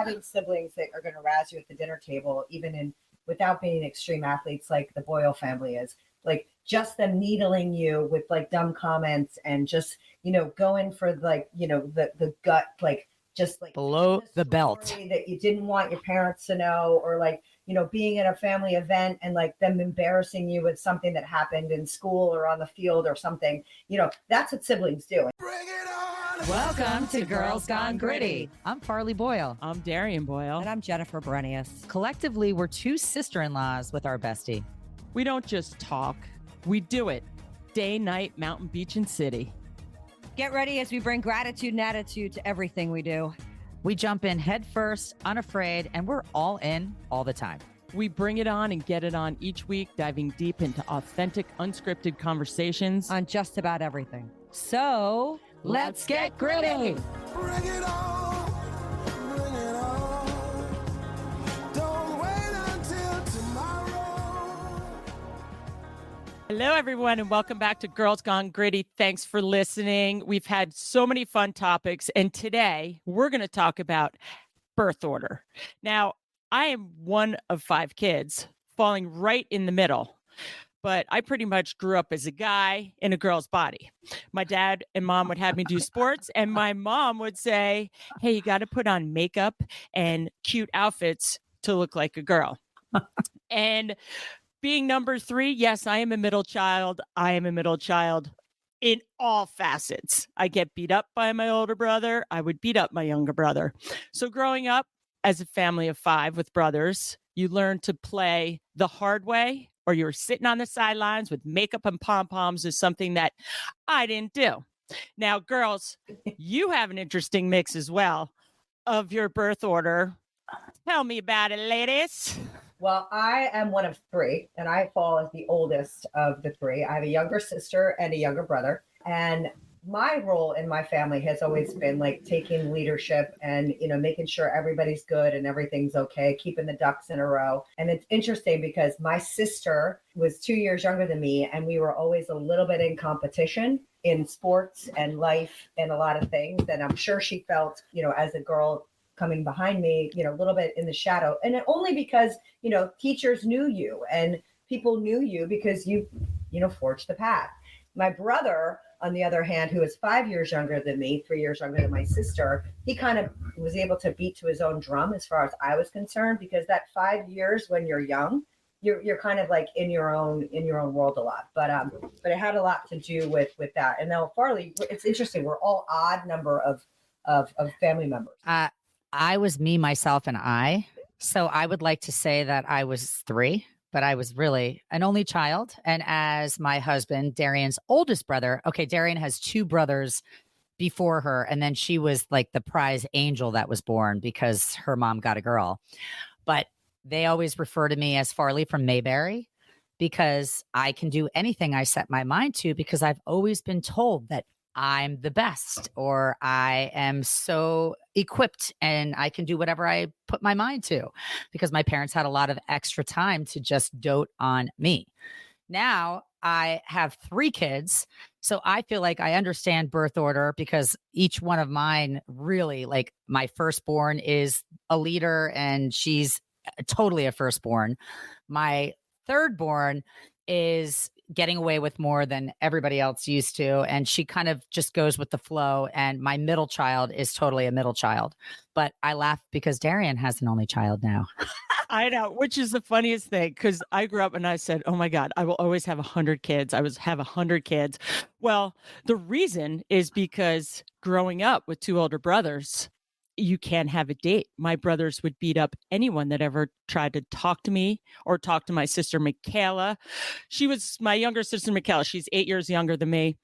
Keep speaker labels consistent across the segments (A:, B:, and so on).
A: having siblings that are going to razz you at the dinner table, without being extreme athletes like the Boyle family is, like just them needling you with like dumb comments and just, going for like, the gut, like just like
B: below the belt
A: that you didn't want your parents to know, or like, being at a family event and like them embarrassing you with something that happened in school or on the field or something, that's what siblings do.
C: Welcome to Girls Gone Gritty.
B: I'm Farley Boyle.
D: I'm Darian Boyle.
C: And I'm Jennifer Berenius.
B: Collectively, we're two sister-in-laws with our bestie.
D: We don't just talk, we do it. Day, night, mountain, beach, and city.
C: Get ready as we bring gratitude and attitude to everything we do.
B: We jump in head first, unafraid, and we're all in all the time.
D: We bring it on and get it on each week, diving deep into authentic, unscripted conversations
C: on just about everything. So,
B: let's get gritty.
E: Bring it on. Bring it on. Don't wait until tomorrow.
D: Hello, everyone, and welcome back to Girls Gone Gritty. Thanks for listening. We've had so many fun topics, and today we're going to talk about birth order. Now, I am one of 5 kids, falling right in the middle. But I pretty much grew up as a guy in a girl's body. My dad and mom would have me do sports, and my mom would say, hey, you got to put on makeup and cute outfits to look like a girl. And being number 3, yes, I am a middle child. I am a middle child in all facets. I get beat up by my older brother. I would beat up my younger brother. So growing up as a family of 5 with brothers, you learn to play the hard way, or you're sitting on the sidelines with makeup and pom-poms is something that I didn't do. Now, girls, you have an interesting mix as well of your birth order. Tell me about it, ladies.
A: Well, I am one of 3, and I fall as the oldest of the 3. I have a younger sister and a younger brother. And my role in my family has always been like taking leadership and, making sure everybody's good and everything's okay, keeping the ducks in a row. And it's interesting because my sister was 2 years younger than me, and we were always a little bit in competition in sports and life and a lot of things. And I'm sure she felt, as a girl coming behind me, a little bit in the shadow. And only because, teachers knew you and people knew you because you forged the path. My brother, on the other hand, who is 5 years younger than me, 3 years younger than my sister, he kind of was able to beat to his own drum as far as I was concerned, because that 5 years when you're young, you're kind of like in your own world a lot. But it had a lot to do with that. And now Farley, it's interesting. We're all odd number of family members.
B: I was me, myself, and I. So I would like to say that I was 3. But I was really an only child. And as my husband, Darian's oldest brother, okay, Darian has 2 brothers before her. And then she was like the prize angel that was born because her mom got a girl. But they always refer to me as Farley from Mayberry because I can do anything I set my mind to, because I've always been told that I'm the best, or I am so equipped and I can do whatever I put my mind to, because my parents had a lot of extra time to just dote on me. Now I have 3 kids, so I feel like I understand birth order, because each one of mine really, like my firstborn is a leader and she's totally a firstborn. My thirdborn is getting away with more than everybody else used to, and she kind of just goes with the flow. And my middle child is totally a middle child. But I laugh because Darian has an only child now.
D: I know, which is the funniest thing, because I grew up and I said, oh my God, I will always have 100 kids. I was have 100 kids. Well, the reason is because growing up with 2 older brothers, you can't have a date. My brothers would beat up anyone that ever tried to talk to me or talk to my sister, Michaela. She was my younger sister, Michaela. She's 8 years younger than me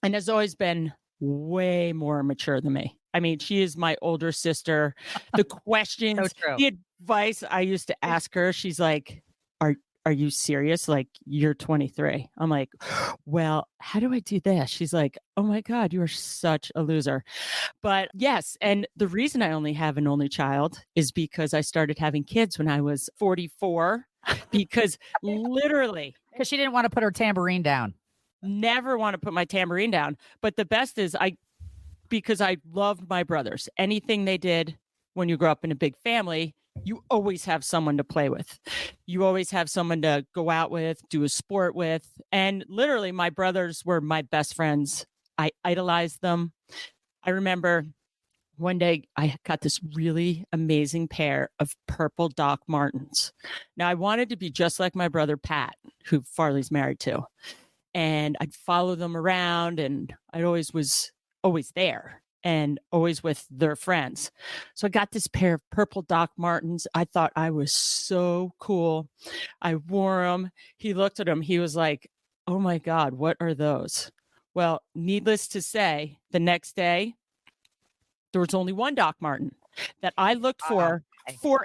D: and has always been way more mature than me. I mean, she is my older sister. The questions, the advice I used to ask her, she's like, are you serious? Like, you're 23. I'm like, well, how do I do this? She's like, oh my God, you are such a loser. But yes. And the reason I only have an only child is because I started having kids when I was 44, because literally.
B: Because she didn't want to put her tambourine down.
D: Never want to put my tambourine down. But the best is because I loved my brothers. Anything they did, when you grow up in a big family, you always have someone to play with. You always have someone to go out with, do a sport with. And literally, my brothers were my best friends. I idolized them. I remember one day I got this really amazing pair of purple Doc Martens. Now, I wanted to be just like my brother Pat, who Farley's married to. And I'd follow them around, and I was always there and always with their friends. So I got this pair of purple Doc Martens. I thought I was so cool. I wore them. He looked at them. He was like, "Oh my God, what are those?" Well, needless to say, the next day, there was only one Doc Marten that I looked for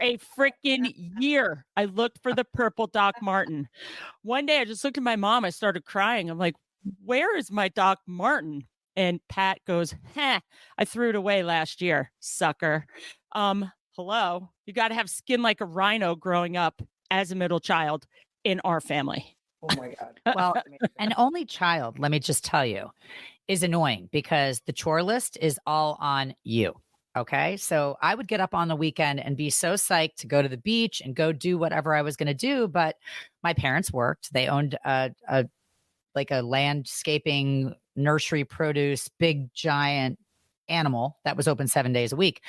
D: a freaking year. I looked for the purple Doc Marten. One day I just looked at my mom. I started crying. I'm like, "Where is my Doc Marten?" And Pat goes, "I threw it away last year, sucker." Hello. You got to have skin like a rhino growing up as a middle child in our family.
A: Oh my God.
B: Well, an only child, let me just tell you, is annoying because the chore list is all on you. Okay. So I would get up on the weekend and be so psyched to go to the beach and go do whatever I was going to do. But my parents worked. They owned a landscaping nursery produce, big giant animal that was open 7 days a week.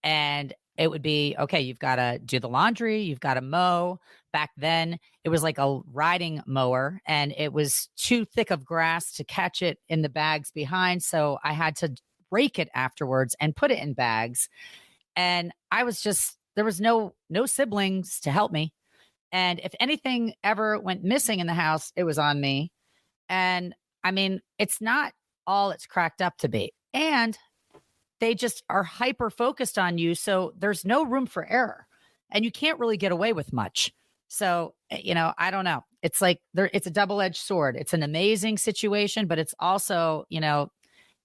B: And it would be, okay, you've got to do the laundry, you've got to mow. Back then, it was like a riding mower, and it was too thick of grass to catch it in the bags behind. So I had to rake it afterwards and put it in bags. And I was there was no siblings to help me. And if anything ever went missing in the house, it was on me. And I mean, it's not all it's cracked up to be. And they just are hyper focused on you. So there's no room for error, and you can't really get away with much. So, I don't know. It's like it's a double-edged sword. It's an amazing situation, but it's also,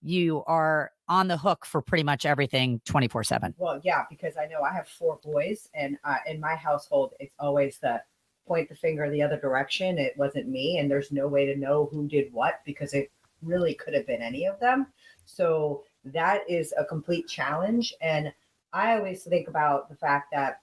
B: you are on the hook for pretty much everything 24/7.
A: Well, yeah, because I know I have 4 boys, and in my household, it's always point the finger the other direction. It wasn't me, and there's no way to know who did what because it really could have been any of them. So that is a complete challenge. And I always think about the fact that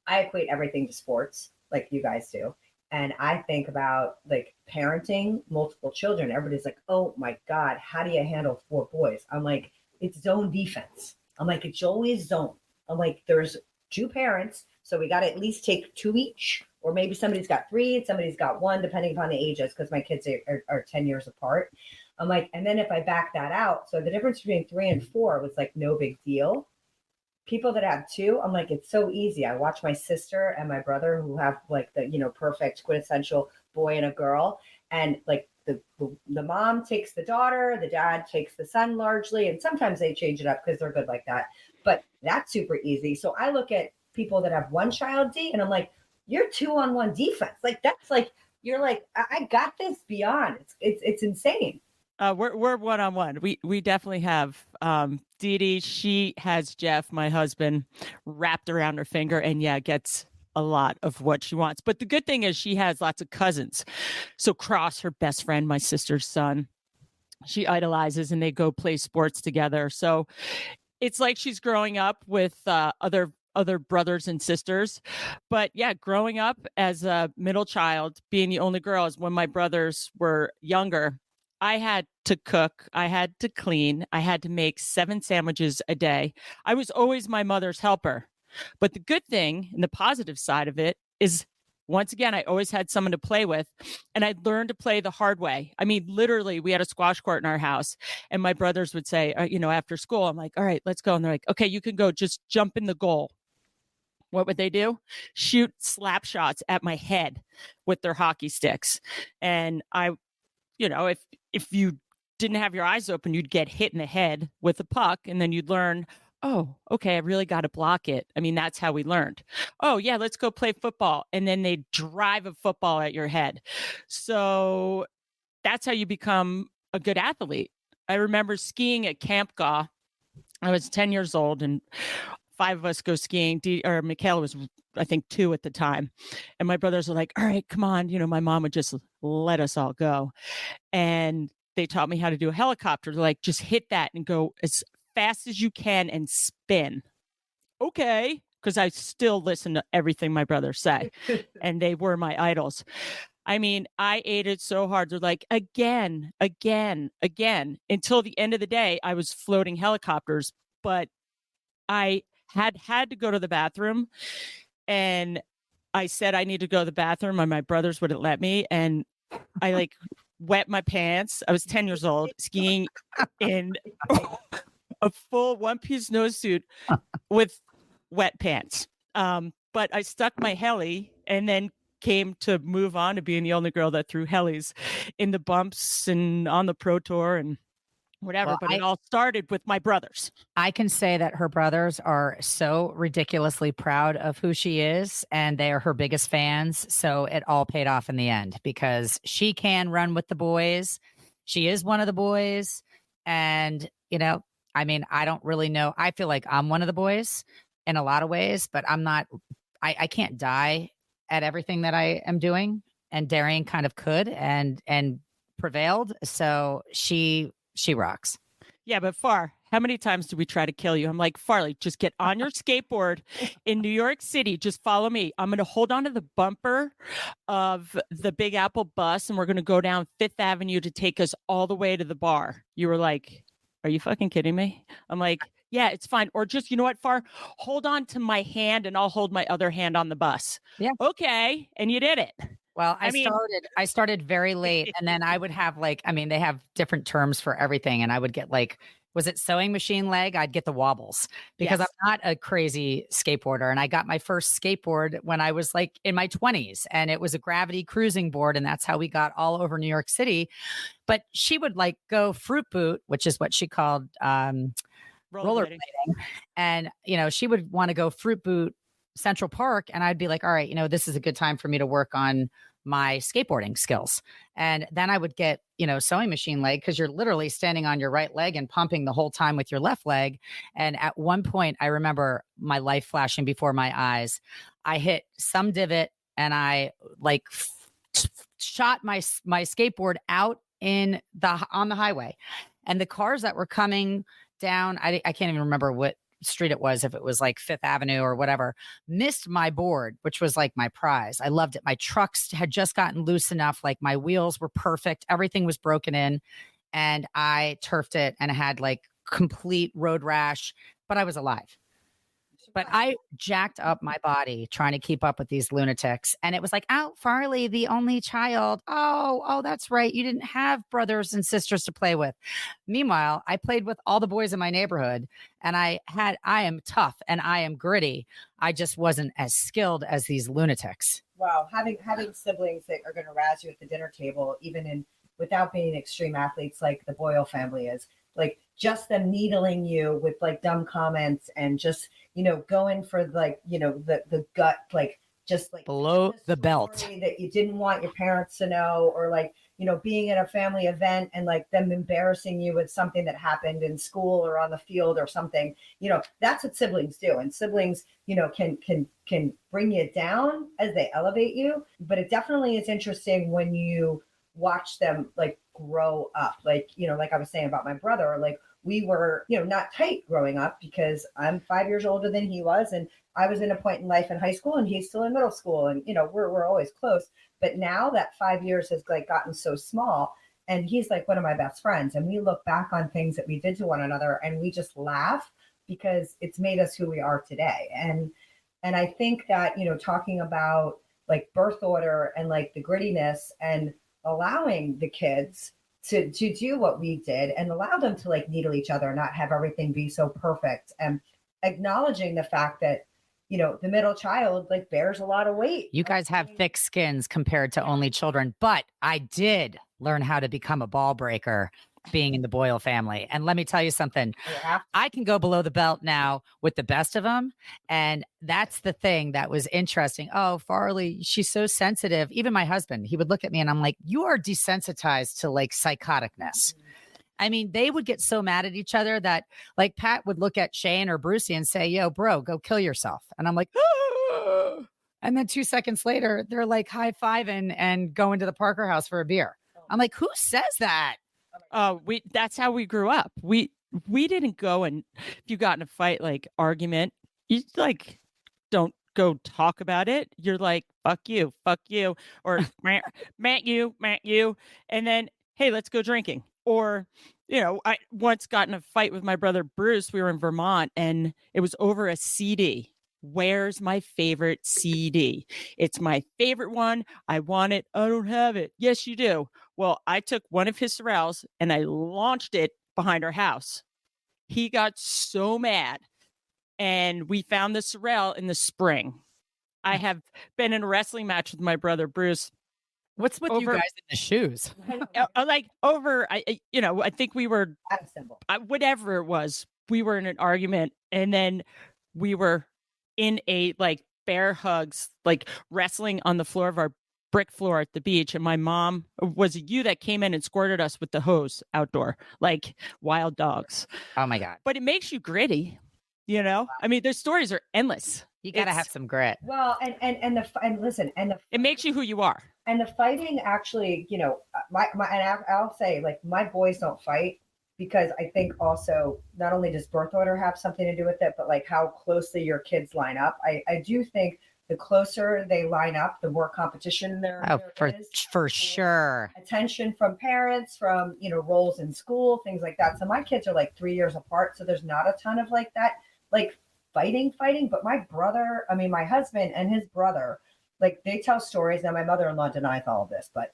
A: I equate everything to sports like you guys do. And I think about like parenting multiple children. Everybody's like, "Oh my God, how do you handle 4 boys?" I'm like, it's zone defense. I'm like, it's always zone. I'm like, there's 2 parents. So we got to at least take 2 each. Or maybe somebody's got 3 and somebody's got 1, depending upon the ages, because my kids are 10 years apart. I'm like, and then if I back that out, so the difference between 3 and 4 was like no big deal. People that have 2, I'm like, it's so easy. I watch my sister and my brother who have like the, perfect quintessential boy and a girl. And like the mom takes the daughter, the dad takes the son largely. And sometimes they change it up because they're good like that. But that's super easy. So I look at people that have 1 child D and I'm like, you're 2-on-1 defense. Like, that's like, you're like, I got this beyond. It's insane.
D: We're one-on-one. We definitely have Dee Dee. She has Jeff, my husband, wrapped around her finger, and gets a lot of what she wants. But the good thing is she has lots of cousins. So Cross, her best friend, my sister's son, she idolizes, and they go play sports together. So it's like she's growing up with other brothers and sisters. But growing up as a middle child, being the only girl, is when my brothers were younger, I had to cook, I had to clean, I had to make 7 sandwiches a day. I was always my mother's helper. But the good thing and the positive side of it is, once again, I always had someone to play with, and I learned to play the hard way. I mean, literally, we had a squash court in our house, and my brothers would say, after school, I'm like, "All right, let's go." And they're like, "Okay, you can go, just jump in the goal." What would they do? Shoot slap shots at my head with their hockey sticks. And if you didn't have your eyes open, you'd get hit in the head with a puck, and then you'd learn, oh, okay, I really got to block it. I mean, that's how we learned. Oh, yeah, let's go play football. And then they drive a football at your head. So that's how you become a good athlete. I remember skiing at Camp Gaw. I was 10 years old, and 5 of us go skiing. Michaela was, I think, 2 at the time. And my brothers were like, "All right, come on." My mom would just let us all go. And they taught me how to do a helicopter. They're like, just hit that and go as fast as you can and spin. okay, because I still listen to everything my brothers say, and they were my idols. I mean, I ate it so hard. They're like, again, again, again, until the end of the day, I was floating helicopters, but I had to go to the bathroom, and I said I need to go to the bathroom, and my brothers wouldn't let me. And I like wet my pants. I was 10 years old skiing in a full one-piece snowsuit with wet pants. But I stuck my heli and then came to move on to being the only girl that threw helis in the bumps and on the pro tour and whatever.
B: Well,
D: but it all started with my brothers.
B: I can say that her brothers are so ridiculously proud of who she is, and they are her biggest fans. So it all paid off in the end because she can run with the boys. She is one of the boys. And, I mean, I don't really know. I feel like I'm one of the boys in a lot of ways, but I'm not, I can't die at everything that I am doing. And Darian kind of could and prevailed. So she rocks.
D: Yeah, but how many times do we try to kill you? I'm like, Farley, just get on your skateboard in New York City. Just follow me. I'm going to hold on to the bumper of the Big Apple bus, and we're going to go down Fifth Avenue to take us all the way to the bar. You were like, are you fucking kidding me? I'm like, yeah, it's fine. Or just, you know what, Far? Hold on to my hand, and I'll hold my other hand on the bus.
B: Yeah.
D: Okay. And you did it.
B: Well, I started very late, and then I would have they have different terms for everything. And I would get was it sewing machine leg? I'd get the wobbles because
D: Yes.
B: I'm not a crazy skateboarder. And I got my first skateboard when I was in my 20s, and it was a gravity cruising board. And that's how we got all over New York City. But she would go fruit boot, which is what she called rollerblading. And, she would want to go fruit boot Central Park. And I'd be like, all right, this is a good time for me to work on my skateboarding skills. And then I would get, sewing machine leg because you're literally standing on your right leg and pumping the whole time with your left leg. And at one point, I remember my life flashing before my eyes. I hit some divot and I shot my skateboard out on the highway. And the cars that were coming down, I can't even remember what street it was, if it was Fifth Avenue or whatever, missed my board, which was my prize. I loved it. My trucks had just gotten loose enough. My wheels were perfect. Everything was broken in, and I turfed it and had complete road rash, but I was alive. But I jacked up my body trying to keep up with these lunatics. And it was oh, Farley, the only child. Oh, that's right. You didn't have brothers and sisters to play with. Meanwhile, I played with all the boys in my neighborhood, and I am tough and I am gritty. I just wasn't as skilled as these lunatics.
A: Wow. Having siblings that are going to razz you at the dinner table, even without being extreme athletes like the Boyle family is, just them needling you with dumb comments and just, going for the gut, just
B: below the belt
A: that you didn't want your parents to know, or being at a family event and them embarrassing you with something that happened in school or on the field or something. That's what siblings do. And siblings, can bring you down as they elevate you. But it definitely is interesting when you watch them grow up. Like I was saying about my brother, we were, not tight growing up because I'm 5 years older than he was. And I was in a point in life in high school and he's still in middle school. And, we're always close. But now that 5 years has gotten so small, and he's one of my best friends. And we look back on things that we did to one another and we just laugh because it's made us who we are today. And I think that, talking about birth order and the grittiness and allowing the kids to do what we did and allow them to needle each other, not have everything be so perfect, and acknowledging the fact that, the middle child bears a lot of weight.
B: You guys have thick skins compared to only children, but I did learn how to become a ball breaker being in the Boyle family. And let me tell you something, I can go below the belt now with the best of them. And that's the thing that was interesting. Oh, Farley, she's so sensitive. Even my husband, he would look at me and I'm like, you are desensitized to psychoticness. I mean, they would get so mad at each other that Pat would look at Shane or Brucey and say, yo, bro, go kill yourself. And I'm like, ah! And then 2 seconds later, they're high-fiving and going to the Parker house for a beer. I'm like, who says that?
D: That's how we grew up. We didn't go, and if you got in a fight, argument, you like don't go talk about it. You're like, fuck you, or Matt, you. And then, hey, let's go drinking. Or, I once got in a fight with my brother Bruce. We were in Vermont and it was over a CD. Where's my favorite CD? It's my favorite one. I want it. I don't have it. Yes, you do. Well, I took one of his Sorels and I launched it behind our house. He got so mad. And we found the Sorel in the spring. I have been in a wrestling match with my brother Bruce.
B: What's with you guys in the shoes?
D: I think we were, whatever it was, we were in an argument. And then we were in a bear hugs, wrestling on the floor of our brick floor at the beach. And my mom was you that came in and squirted us with the hose outdoor, like wild dogs.
B: Oh my God.
D: But it makes you gritty. I mean, their stories are endless.
B: You got to have some grit.
A: Well, and
D: it makes you who you are.
A: And the fighting actually, I'll say, my boys don't fight because I think also not only does birth order have something to do with it, but how closely your kids line up. I do think the closer they line up, the more competition there is.
B: For sure.
A: Attention from parents, from, roles in school, things like that. So my kids are 3 years apart. So there's not a ton of that, fighting. But my husband and his brother, they tell stories. Now my mother-in-law denies all of this, but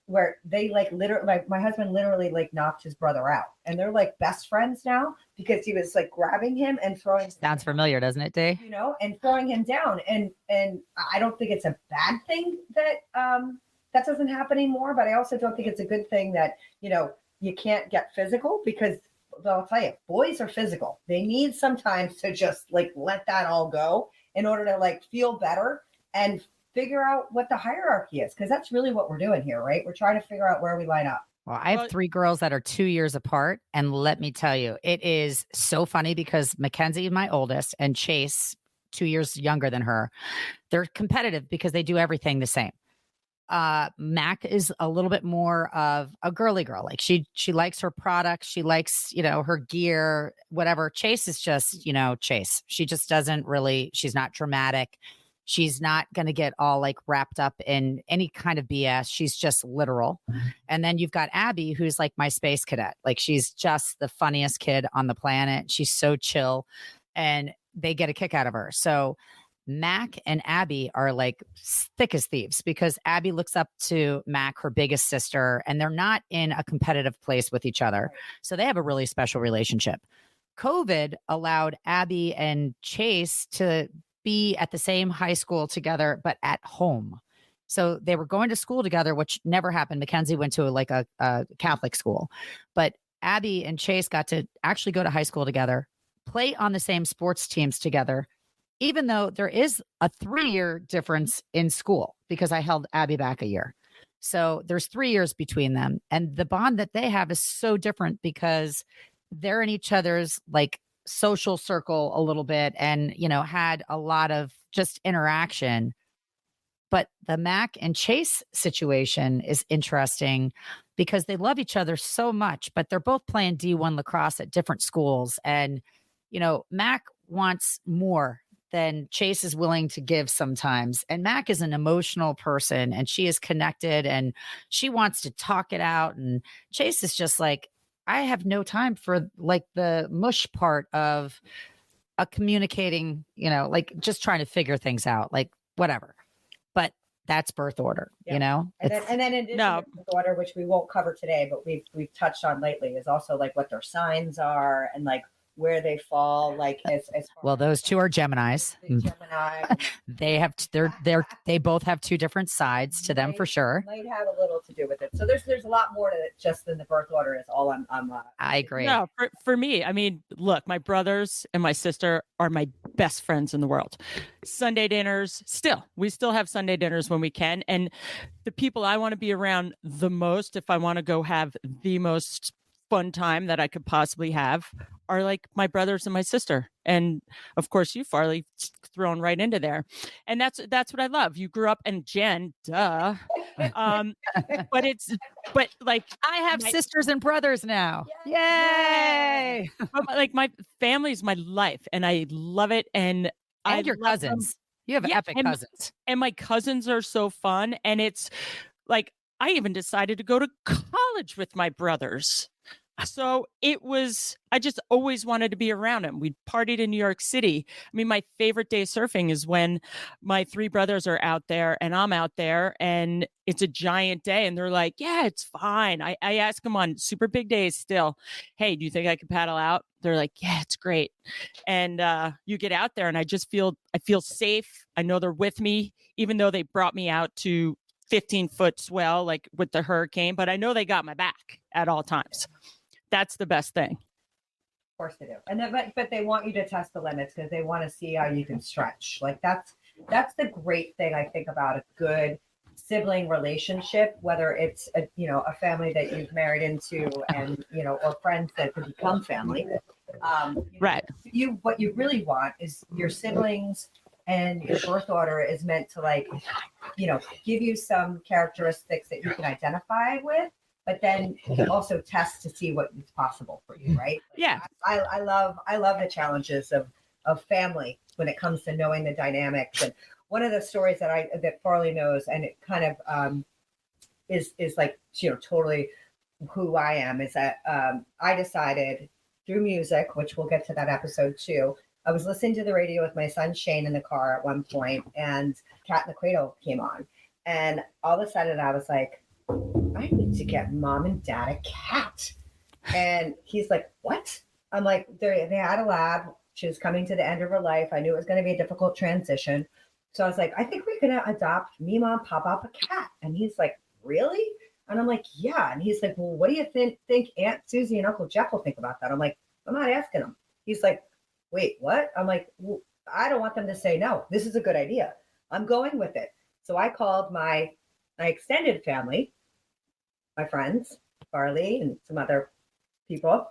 A: where they literally, my husband literally knocked his brother out, and they're best friends now because he was grabbing him and throwing.
B: Sounds familiar, doesn't it, Dave?
A: And throwing him down, and I don't think it's a bad thing that that doesn't happen anymore, but I also don't think it's a good thing that you can't get physical because I'll tell you, boys are physical. They need sometimes to just let that all go in order to feel better and figure out what the hierarchy is, because that's really what we're doing here, right? We're trying to figure out where we line up.
B: Well, I have 3 girls that are 2 years apart. And let me tell you, it is so funny because Mackenzie, my oldest, and Chase, 2 years younger than her, they're competitive because they do everything the same. Mac is a little bit more of a girly girl. She likes her products. She likes, her gear, whatever. Chase is just, Chase. She just doesn't really, she's not dramatic. She's not going to get all wrapped up in any kind of BS. She's just literal. And then you've got Abby, who's my space cadet. She's just the funniest kid on the planet. She's so chill and they get a kick out of her. So Mac and Abby are thick as thieves because Abby looks up to Mac, her biggest sister, and they're not in a competitive place with each other. So they have a really special relationship. COVID allowed Abby and Chase to be at the same high school together, but at home. So they were going to school together, which never happened. Mackenzie went to a Catholic school, but Abby and Chase got to actually go to high school together, play on the same sports teams together, even though there is a 3-year difference in school because I held Abby back a year. So there's 3 years between them. And the bond that they have is so different because they're in each other's social circle a little bit and, had a lot of just interaction. But the Mac and Chase situation is interesting because they love each other so much, but they're both playing D1 lacrosse at different schools. And, Mac wants more than Chase is willing to give sometimes. And Mac is an emotional person and she is connected and she wants to talk it out. And Chase is just I have no time for the mush part of a communicating, just trying to figure things out, whatever. But that's birth order,
A: And then in addition to birth order, which we won't cover today, but we've touched on lately, is also what their signs are and where they fall, as
B: well, those two are Geminis.
A: Gemini.
B: They both have 2 different sides to them for sure.
A: Might have a little to do with it. So there's a lot more to it just than the birth order is all
B: I agree.
D: No, for me, I mean, look, my brothers and my sister are my best friends in the world. Sunday dinners, we still have Sunday dinners when we can. And the people I want to be around the most, if I want to go have the most fun time that I could possibly have are like my brothers and my sister. And of course you, Farley, thrown right into there. And that's what I love. You grew up, and Jen, duh. But like
B: I have
D: my-
B: sisters and brothers now. Yay!
D: like my family's my life, and I love it. And I
B: your
D: love them.
B: cousins. You have
D: Yeah,
B: epic
D: and-
B: cousins.
D: And my cousins are so fun. And it's like, I even decided to go to college with my brothers. So I just always wanted to be around them. We partied in New York City. I mean, my favorite day of surfing is when my three brothers are out there and I'm out there, and it's a giant day. And they're like, yeah, it's fine. I ask them on super big days still, hey, do you think I could paddle out? They're like, yeah, it's great. And you get out there, and I feel safe. I know they're with me, even though they brought me out to 15-foot swell, like with the hurricane, but I know they got my back at all times. That's the best thing.
A: Of course they do. And then, but they want you to test the limits because they want to see how you can stretch. Like that's the great thing I think about a good sibling relationship, whether it's a family that you've married into, and or friends that could become family.
D: Right.
A: What you really want is your siblings, and your birth order is meant to give you some characteristics that you can identify with, but then also test to see what is possible for you, right?
D: Yeah.
A: I love the challenges of family when it comes to knowing the dynamics. And one of the stories that Farley knows, and it kind of is like totally who I am, is that I decided through music, which we'll get to that episode too. I was listening to the radio with my son Shane in the car at one point, and Cat in the Cradle came on, and all of a sudden I was like, I need to get mom and dad a cat. And he's like, what? I'm like, they had a lab. She was coming to the end of her life. I knew it was going to be a difficult transition. So I was like, I think we're going to adopt me, mom, pop up a cat. And he's like, really? And I'm like, yeah. And he's like, well, what do you think Aunt Susie and Uncle Jeff will think about that? I'm like, I'm not asking them. He's like, wait, what? I'm like, well, I don't want them to say no. This is a good idea. I'm going with it. So I called my extended family, my friends, Farley and some other people.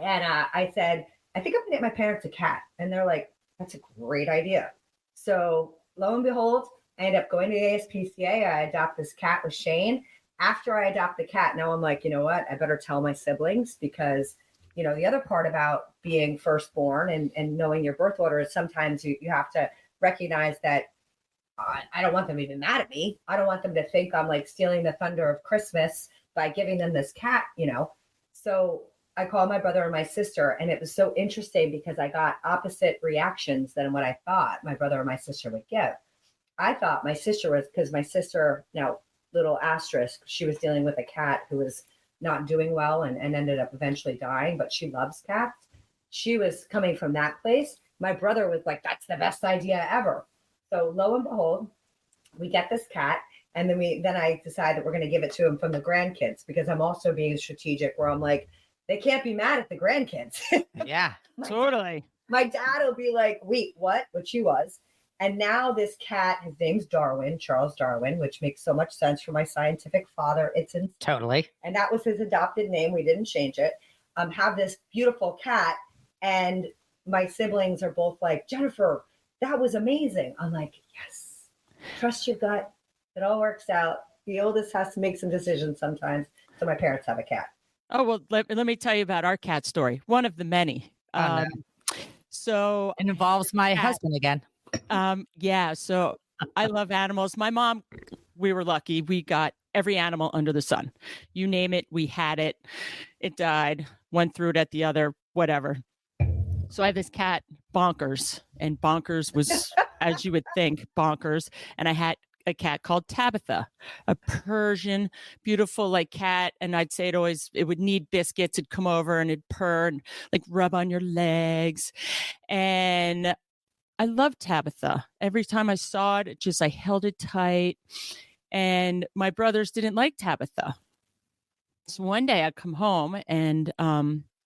A: And I said, I think I'm going to get my parents a cat. And they're like, that's a great idea. So lo and behold, I end up going to the ASPCA. I adopt this cat with Shane. After I adopt the cat, now I'm like, you know what? I better tell my siblings, because the other part about being firstborn and knowing your birth order is sometimes you have to recognize that I don't want them to be mad at me. I don't want them to think I'm like stealing the thunder of Christmas by giving them this cat, So I called my brother and my sister, and it was so interesting because I got opposite reactions than what I thought my brother or my sister would give. I thought my sister was, because my sister, now little asterisk, she was dealing with a cat who was not doing well and ended up eventually dying, but she loves cats. She was coming from that place. My brother was like, that's the best idea ever. So lo and behold, we get this cat, and then I decide that we're going to give it to him from the grandkids, because I'm also being strategic where I'm like, they can't be mad at the grandkids.
B: Yeah.
D: Totally.
A: My dad will be like, wait, what? Which he was. And now this cat, his name's Darwin, Charles Darwin, which makes so much sense for my scientific father. It's insane.
B: Totally.
A: And that was his adopted name. We didn't change it. Have this beautiful cat. And my siblings are both like, Jennifer, that was amazing. I'm like, yes, trust your gut. It all works out. The oldest has to make some decisions sometimes. So my parents have a cat.
D: Oh, well, let me tell you about our cat story. One of the many.
B: No.
D: So
B: It involves my husband again.
D: yeah. So I love animals. My mom, we were lucky. We got every animal under the sun. You name it, we had it. It died, went through it at the other, whatever. So I have this cat, Bonkers, and Bonkers was, as you would think, Bonkers. And I had a cat called Tabitha, a Persian, beautiful like cat. And I'd say it would need biscuits. It'd come over and it'd purr and like rub on your legs. And I loved Tabitha. Every time I saw it, I held it tight. And my brothers didn't like Tabitha. So one day I come home and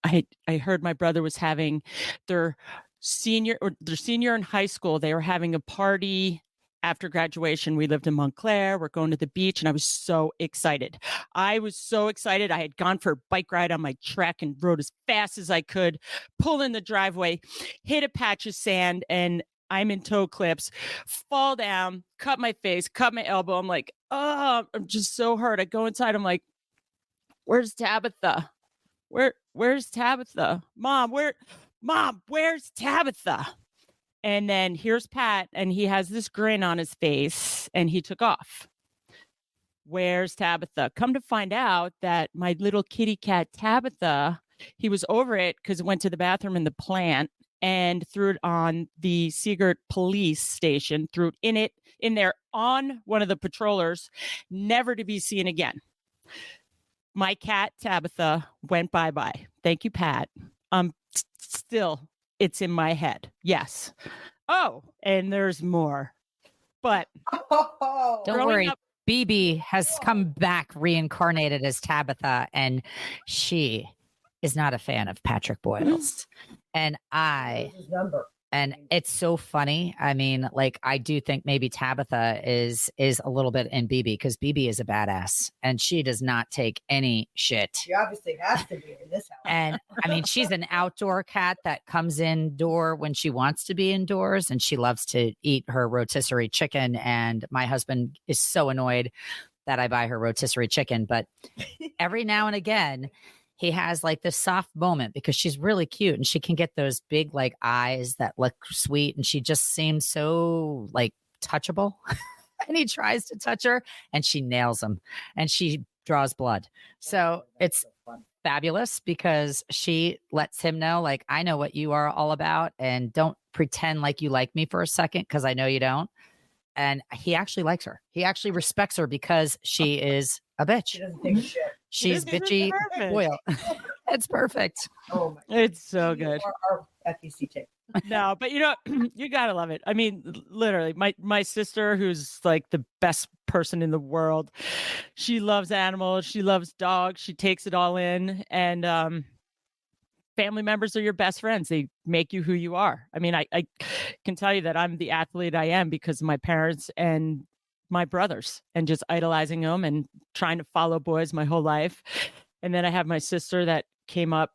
D: I heard my brother was having their senior in high school. They were having a party after graduation, we lived in Montclair. We're going to the beach, and I was so excited. I had gone for a bike ride on my trek and rode as fast as I could, pull in the driveway, hit a patch of sand, and I'm in toe clips, fall down, cut my face, cut my elbow. I'm like, oh, I'm just so hurt. I go inside. I'm like, where's Tabitha? Where's Tabitha? Mom, where's Tabitha? And then here's Pat, and he has this grin on his face, and he took off. Where's Tabitha? Come to find out that my little kitty cat Tabitha, he was over it because it went to the bathroom in the plant and threw it on the Seagirt police station, threw it in there on one of the patrollers, never to be seen again. My cat Tabitha went bye-bye. Thank you, Pat. Still, it's in my head. Yes. Oh, and there's more. But
A: Oh,
B: Don't worry. BB has come back reincarnated as Tabitha, and she is not a fan of Patrick Boyle's. And
A: his number.
B: and it's so funny. I mean, like, I do think maybe Tabitha is a little bit in BB, because BB is a badass and she does not take any shit.
A: She obviously has to be in this house.
B: And I mean, she's an outdoor cat that comes indoor when she wants to be indoors, and she loves to eat her rotisserie chicken. And my husband is so annoyed that I buy her rotisserie chicken. But every now and again, he has like this soft moment because she's really cute and she can get those big like eyes that look sweet. And she just seems so like touchable. And he tries to touch her and she nails him and she draws blood. So it's fabulous because she lets him know, like, I know what you are all about, and don't pretend like you like me for a second, because I know you don't. And he actually likes her. He actually respects her because she is a bitch.
A: She doesn't take a shit.
B: She's bitchy. Boyle. It's perfect.
A: Oh my God.
D: It's so good.
A: Our FEC tape.
D: No, but you know, you gotta love it. I mean, literally, my sister, who's like the best person in the world, she loves animals, she loves dogs, she takes it all in, and family members are your best friends. They make you who you are. I mean, I can tell you that I'm the athlete I am because of my parents and my brothers, and just idolizing them and trying to follow boys my whole life. And then I have my sister that came up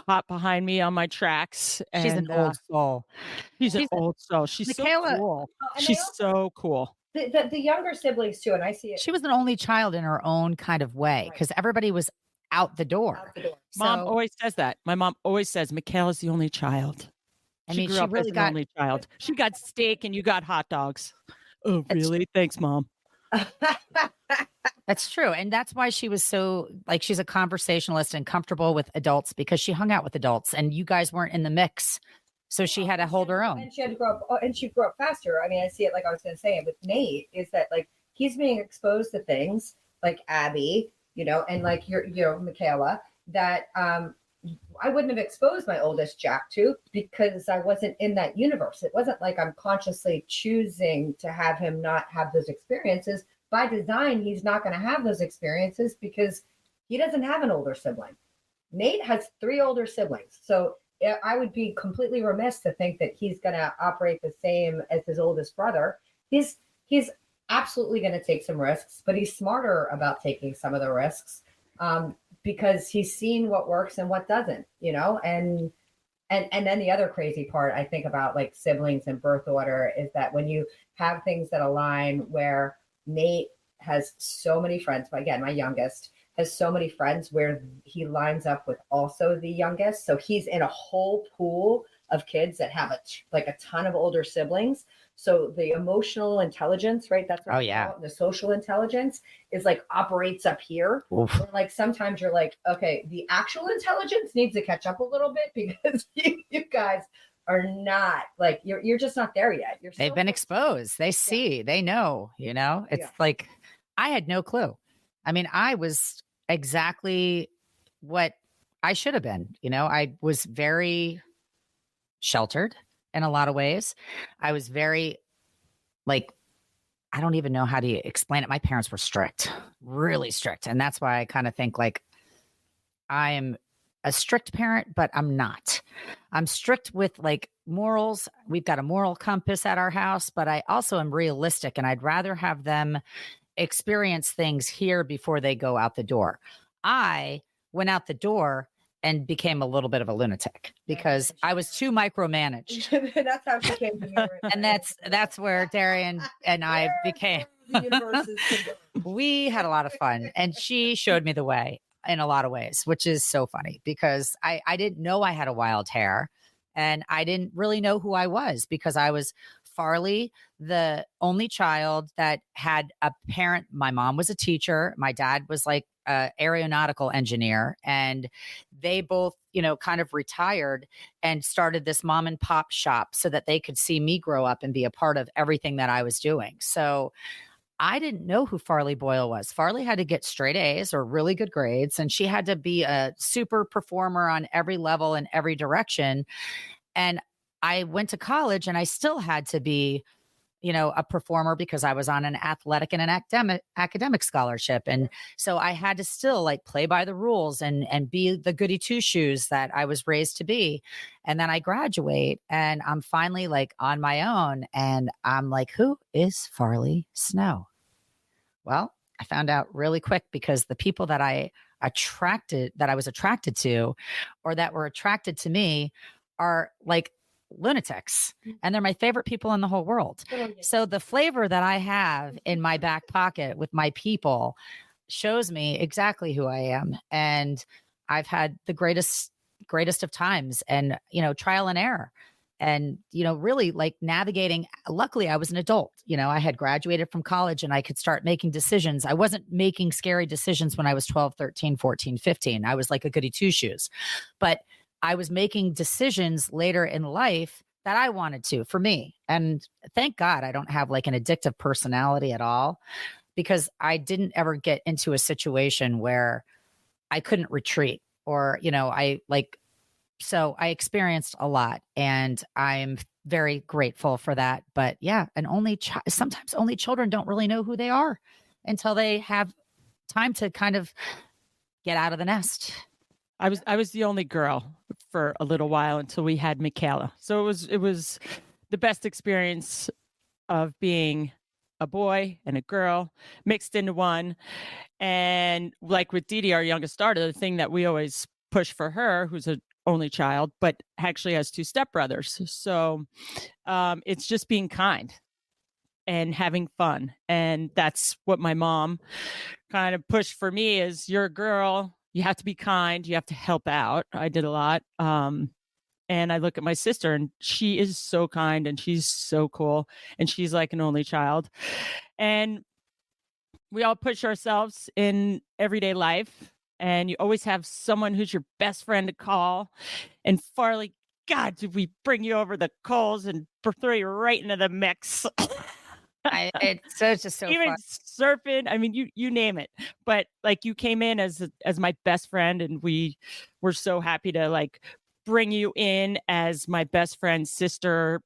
D: hot behind me on my tracks. And,
B: She's an old soul.
D: She's an old soul. She's
B: Michaela-
D: so cool.
A: And
D: She's
A: they also-
D: so cool.
A: The younger siblings too, and I see it
B: She was an only child in her own kind of way because everybody was out the door.
A: out the door.
D: Mom
B: So-
D: always says that. My mom always says Michaela's the only child.
B: I
D: She
B: mean,
D: grew
B: she
D: up
B: really
D: as an
B: got-
D: only child. She got steak and you got hot dogs. Oh, really? Thanks, Mom.
B: That's true. And that's why she was so, like, she's a conversationalist and comfortable with adults because she hung out with adults and you guys weren't in the mix. So she had to hold her own.
A: And she had to grow up, and she grew up faster. I mean, I see it, like I was going to say with Nate, is that like he's being exposed to things like Abby, you know, and like Michaela, that I wouldn't have exposed my oldest Jack to because I wasn't in that universe. It wasn't like I'm consciously choosing to have him not have those experiences. By design, he's not going to have those experiences because he doesn't have an older sibling. Nate has 3 older siblings. So I would be completely remiss to think that he's going to operate the same as his oldest brother. He's absolutely going to take some risks, but he's smarter about taking some of the risks because he's seen what works and what doesn't, you know? And then the other crazy part I think about like siblings and birth order is that when you have things that align where Nate has so many friends, but again, my youngest has so many friends where he lines up with also the youngest. So he's in a whole pool of kids that have a ton of older siblings. So the emotional intelligence, right? That's what
B: Oh,
A: we
B: yeah.
A: call it. The social intelligence is like operates up here.
B: Oof.
A: Where, like sometimes you're like, okay, the actual intelligence needs to catch up a little bit because you guys are not like you're just not there yet. You're
B: They've
A: so
B: been
A: close.
B: exposed. They see, they know, you know, it's
A: Yeah.
B: like, I had no clue. I mean, I was exactly what I should have been. You know, I was very sheltered in a lot of ways. I was very like, I don't even know how to explain it. My parents were strict, really strict. And that's why I kind of think like I am a strict parent, but I'm not. I'm strict with like morals. We've got a moral compass at our house, but I also am realistic and I'd rather have them experience things here before they go out the door. I went out the door and became a little bit of a lunatic because I was too micromanaged.
A: That's how she came to me.
B: And that's where Darian and I became. We had a lot of fun and she showed me the way in a lot of ways, which is so funny because I didn't know I had a wild hair and I didn't really know who I was because I was Farley, the only child that had a parent. My mom was a teacher. My dad was like an aeronautical engineer, and they both, kind of retired and started this mom and pop shop so that they could see me grow up and be a part of everything that I was doing. So I didn't know who Farley Boyle was. Farley had to get straight A's or really good grades, and she had to be a super performer on every level in every direction. And I went to college and I still had to be, a performer because I was on an athletic and an academic scholarship. And so I had to still like play by the rules and be the goody two shoes that I was raised to be. And then I graduate and I'm finally like on my own and I'm like, who is Farley Snow? Well, I found out really quick because the people that I was attracted to or that were attracted to me are like lunatics and they're my favorite people in the whole world. So the flavor that I have in my back pocket with my people shows me exactly who I am. And I've had the greatest of times and, trial and error and, really like navigating. Luckily, I was an adult. I had graduated from college and I could start making decisions. I wasn't making scary decisions when I was 12, 13, 14, 15. I was like a goody two shoes, but I was making decisions later in life that I wanted to for me. And thank God I don't have like an addictive personality at all because I didn't ever get into a situation where I couldn't retreat or, so I experienced a lot and I'm very grateful for that. But yeah, and sometimes only children don't really know who they are until they have time to kind of get out of the nest.
D: I was the only girl for a little while until we had Michaela. So it was the best experience of being a boy and a girl mixed into one. And like with Dee Dee, our youngest daughter, the thing that we always push for her, who's an only child, but actually has two stepbrothers. So it's just being kind and having fun. And that's what my mom kind of pushed for me is you're a girl. You have to be kind. You have to help out. I did a lot. And I look at my sister and she is so kind and she's so cool. And she's like an only child. And we all push ourselves in everyday life. And you always have someone who's your best friend to call. And Farley, God, did we bring you over the coals and throw you right into the mix?
B: It's just so
D: even
B: fun.
D: Surfing. I mean, you name it. But like you came in as my best friend, and we were so happy to like bring you in as my best friend's sister.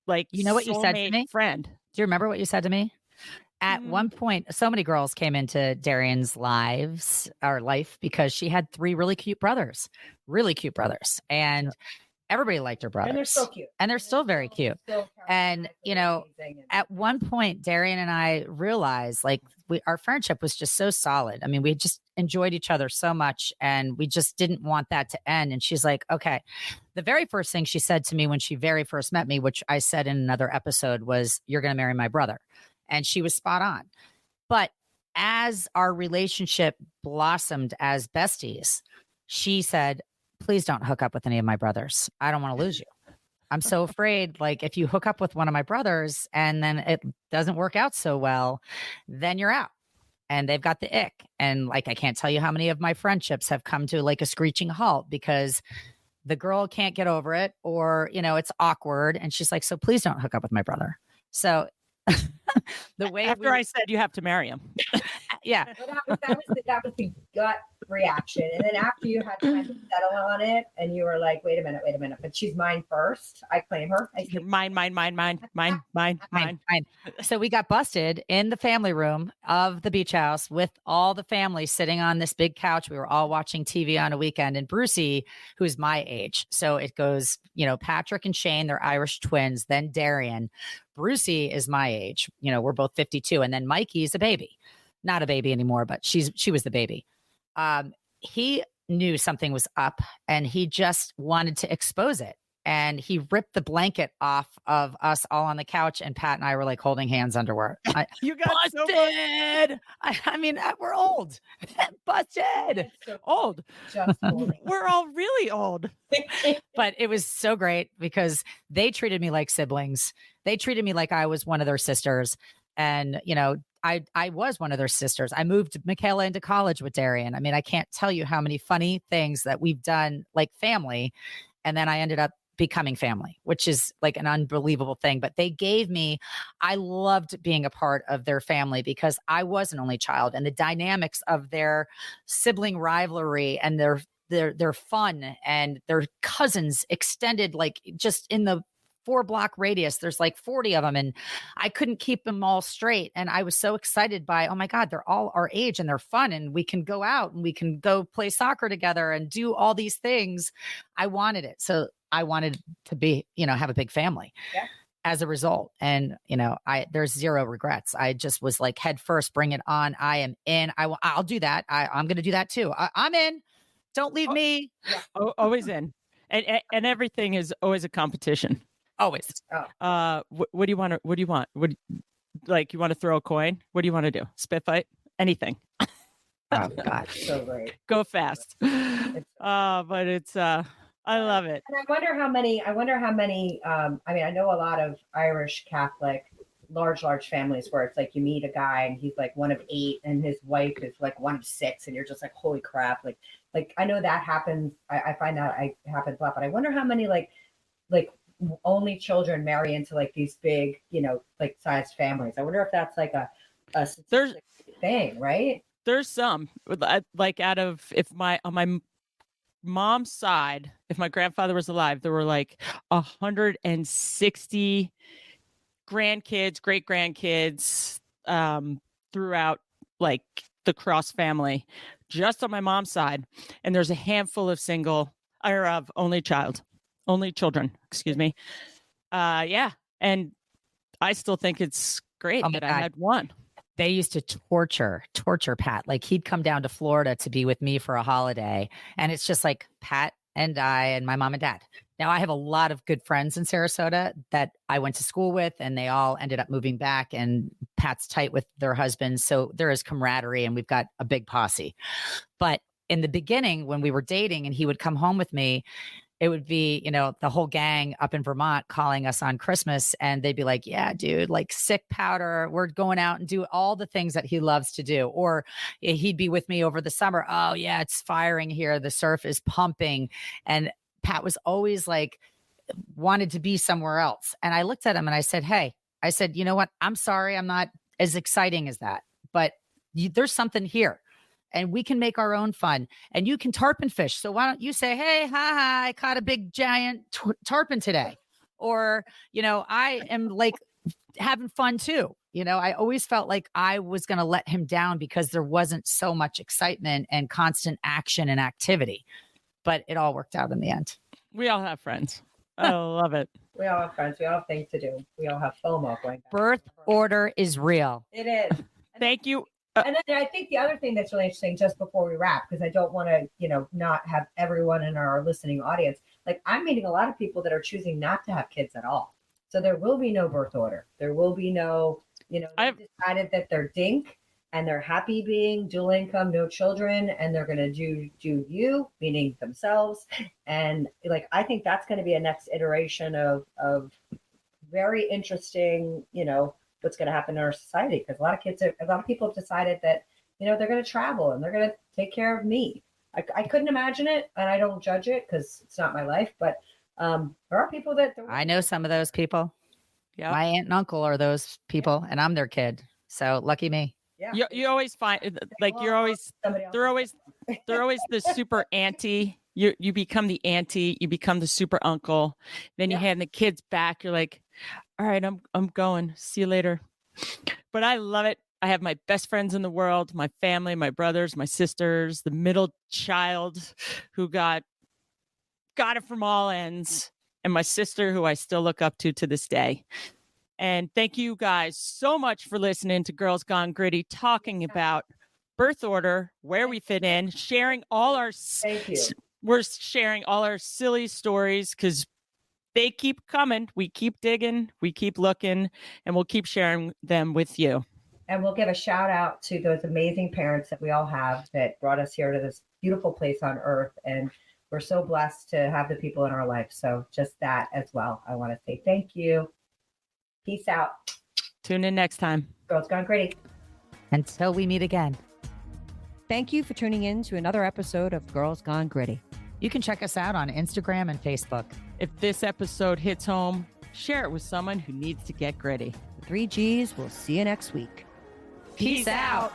D: Like
B: what you said to me?
D: Friend.
B: Do you remember what you said to me? At one point, so many girls came into Darian's life because she had three really cute brothers, and everybody liked her brothers.
A: And they're so cute.
B: And they're still very cute. And, at one point, Darian and I realized like our friendship was just so solid. I mean, we just enjoyed each other so much and we just didn't want that to end. And she's like, okay. The very first thing she said to me when she very first met me, which I said in another episode, was, "You're going to marry my brother." And she was spot on. But as our relationship blossomed as besties, she said, "Please don't hook up with any of my brothers. I don't want to lose you. I'm so afraid, like, if you hook up with one of my brothers and then it doesn't work out so well, then you're out." And they've got the ick. And like, I can't tell you how many of my friendships have come to like a screeching halt because the girl can't get over it or, it's awkward. And she's like, "So please don't hook up with my brother." So the way
D: I said you have to marry him.
B: Yeah.
A: But that was the gut reaction. And then after you had time to settle on it and you were like, wait a minute, but she's mine first. I claim her. I
D: You're
A: say,
D: mine.
B: So we got busted in the family room of the beach house with all the family sitting on this big couch. We were all watching TV on a weekend, and Brucey, who's my age. So it goes, Patrick and Shane, they're Irish twins, then Darian. Brucey is my age. We're both 52. And then Mikey's a baby. Not a baby anymore, but she was the baby. He knew something was up and he just wanted to expose it. And he ripped the blanket off of us all on the couch, and Pat and I were like holding hands underwear.
D: You got
B: busted. I mean, we're old. Busted.
D: old.
A: just
D: We're all really old.
B: But it was so great because they treated me like siblings. They treated me like I was one of their sisters. And, I was one of their sisters. I moved Michaela into college with Darian. I mean, I can't tell you how many funny things that we've done like family. And then I ended up becoming family, which is like an unbelievable thing. But I loved being a part of their family because I was an only child, and the dynamics of their sibling rivalry and their fun and their cousins extended like just in the 4-block radius. There's like 40 of them, and I couldn't keep them all straight. And I was so excited by, oh my God, they're all our age and they're fun, and we can go out and we can go play soccer together and do all these things. I wanted it. So I wanted to be, have a big family as a result. And, there's zero regrets. I just was like, head first, bring it on. I am in. I'll do that. I'm going to do that too. I'm in. Don't leave me.
D: Always in. And everything is always a competition.
B: Always.
D: What do you want? What do you want? You want to throw a coin? What do you want to do? Spit fight? Anything.
B: Oh God.
A: so great.
D: Go fast. But it's, I love it.
A: And I wonder how many, I mean, I know a lot of Irish Catholic, large families where it's like you meet a guy and he's like one of 8 and his wife is like one of 6 and you're just like, holy crap. Like I know that happens. I find that happens a lot, but I wonder how many like only children marry into like these big, like sized families. I wonder if that's like a statistic thing, right?
D: There's some like on my mom's side, if my grandfather was alive, there were like 160 grandkids, great grandkids, throughout like the Cross family, just on my mom's side. And there's a handful of only children, excuse me. Yeah. And I still think it's great that I had one.
B: They used to torture Pat. Like he'd come down to Florida to be with me for a holiday. And it's just like Pat and I and my mom and dad. Now I have a lot of good friends in Sarasota that I went to school with, and they all ended up moving back, and Pat's tight with their husbands. So there is camaraderie and we've got a big posse. But in the beginning, when we were dating and he would come home with me, it would be, the whole gang up in Vermont calling us on Christmas, and they'd be like, yeah, dude, like sick powder. We're going out and do all the things that he loves to do. Or he'd be with me over the summer. Oh yeah, it's firing here. The surf is pumping. And Pat was always like, wanted to be somewhere else. And I looked at him and I said, hey, you know what? I'm sorry. I'm not as exciting as that, but there's something here. And we can make our own fun, and you can tarpon fish. So why don't you say, hey, I caught a big giant tarpon today. Or, I am like having fun too. I always felt like I was going to let him down because there wasn't so much excitement and constant action and activity, but it all worked out in the end.
D: We all have friends. I love it.
A: We all have friends. We all have things to do. We all have FOMO going back.
B: Birth order is real.
A: It is.
D: Thank you.
A: And then I think the other thing that's really interesting, just before we wrap, because I don't want to, not have everyone in our listening audience, like I'm meeting a lot of people that are choosing not to have kids at all. So there will be no birth order. There will be no, they've decided that they're dink and they're happy being dual income, no children, and they're going to do you, meaning themselves. And like, I think that's going to be a next iteration of very interesting, what's going to happen in our society, because a lot of people have decided that they're going to travel and they're going to take care of me. I couldn't imagine it, and I don't judge it because it's not my life, but there are people that
B: I know some of those people.
D: Yeah,
B: my aunt and uncle are those people, and I'm their kid, so lucky me.
A: Yeah,
D: you always find like they're always They're always the super auntie. You become the auntie, you become the super uncle. Then you
A: Yeah.
D: hand the kids back. You're like, all right, I'm going. See you later. But I love it. I have my best friends in the world, my family, my brothers, my sisters, the middle child who got it from all ends, and my sister who I still look up to this day. And thank you guys so much for listening to Girls Gone Gritty, talking about birth order, where we fit in, sharing all our
A: Thank you.
D: we're sharing all our silly stories because they keep coming. We keep digging, we keep looking, and we'll keep sharing them with you.
A: And we'll give a shout out to those amazing parents that we all have that brought us here to this beautiful place on earth. And we're so blessed to have the people in our life. So just that as well. I want to say thank you. Peace out.
D: Tune in next time.
A: Girls Gone Gritty.
B: Until we meet again.
C: Thank you for tuning in to another episode of Girls Gone Gritty.
B: You can check us out on Instagram and Facebook.
D: If this episode hits home, share it with someone who needs to get gritty.
C: The 3 Gs, we'll see you next week.
B: Peace out.